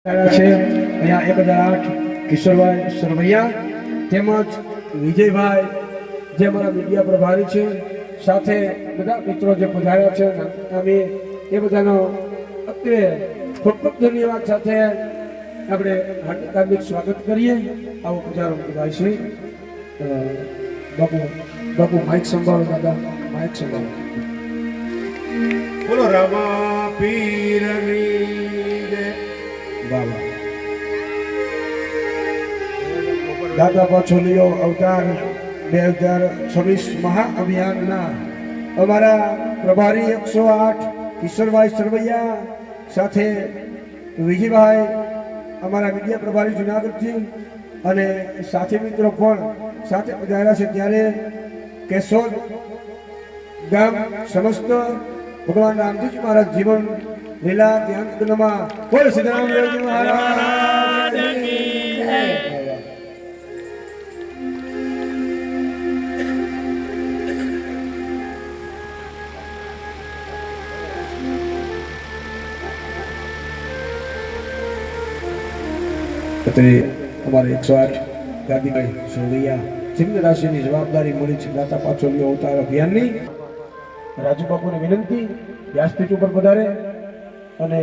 છે અહીંયા 1008 કિશોરભાઈ સરવૈયા તેમજ વિજયભાઈ જે અમારા મીડિયા પ્રભારી છે, સાથે બધા મિત્રો જે પધાર્યા છે અમે એ બધાનો અત્યારે ખૂબ ખૂબ ધન્યવાદ સાથે આપણે હાર્દિક સ્વાગત કરીએ. આવો પધારો ભાઈ શ્રી બાપુ માઇક સંભાળો, દાદા માઇક સંભાળો. બોલો રામા પીરની બાબા દાદા પાછોલીઓ અવતાર 2026 મહાઅભિયાનના અમારા પ્રભારી 108 કિશોરભાઈ સરવૈયા સાથે વિજયભાઈ અમારા મીડિયા પ્રભારી જુનાગઢથી અને સાથી મિત્રો પણ સાથે પધાર્યા છે. ત્યારે કેશોદ ગામ સમસ્ત ભગવાન રામજી મહારાજ જીવન લીલા ધ્યાન બોલ સીતારામ મહારાજ અમારે 108 ગાદીભાઈ સોવૈયા સિંહ રાશિની જવાબદારી મળી છે દાતા પાછોલીઓ અવતાર અભિયાનની. રાજુ બાપુને વિનંતી વ્યાસપીઠ ઉપર પધારે અને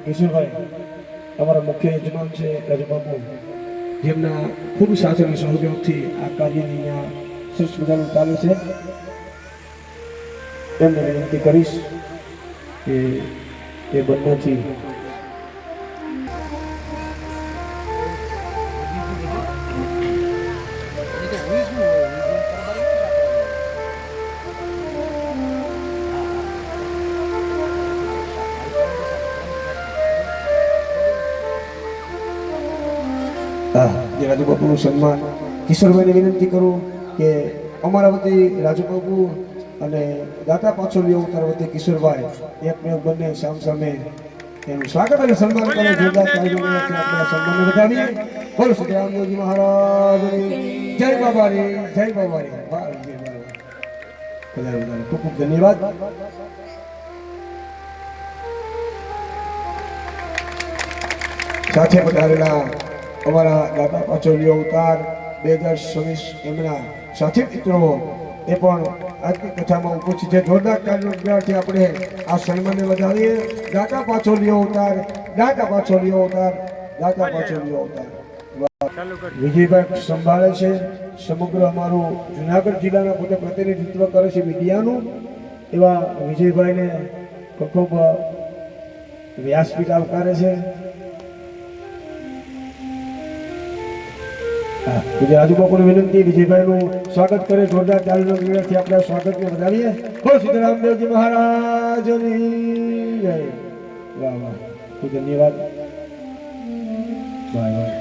કિશોરભાઈ અમારા મુખ્ય યજમાન છે રાજુ બાપુ, જેમના ખૂબ સાથેના સહયોગથી આ કાર્યની અહીંયા સરસ મજાનું ચાલે છે. એમને વિનંતી કરીશ કે એ બંનેથી રાજુ બાપુનું સન્માન. કિશોરભાઈને વિનંતી કરું કે અમારા વતી રાજુ બાપુ અને દાતા પાછોલીઓ અવતાર વતી કિશોરભાઈ એકને બંને સામસામે એનું સ્વાગત અને સન્માન કરે. જોરદાર તાળીઓથી આપણે સન્માન વધાવીએ. બોલો શ્રી રામદેવજી મહારાજની જય બાબારી, જય બાબારી. ખૂબ ખૂબ ધન્યવાદ. સાથે પધારેલા અમારા દાતા પાછોલીઓ અવતાર 2026 એમના સાથી મિત્રો એ પણ આજની કથામાં ઉપસ્થિત છે. જોરદાર તાળીઓથી આપણે આ સન્માનને વધાવીએ. દાતા પાછોલીઓ અવતાર, દાતા પાછોલીઓ અવતાર, દાતા પાછોલીઓ અવતાર. વિજયભાઈ સંભાળે છે સમગ્ર અમારું જુનાગઢ જિલ્લાના પોતે પ્રતિનિધિત્વ કરે છે મીડિયાનું. એવા વિજયભાઈને ખૂબ વ્યાસપીઠ આવકારે છે. રાજુ બાપુને વિનંતી વિજયભાઈનું સ્વાગત કરે. જોરદાર તાળીઓથી આપણે સ્વાગતને વધાવીએ. બોલ સીતારામદેવજી મહારાજની જય. વાહ વાહ, ખૂબ ધન્યવાદ. વાહ વાહ.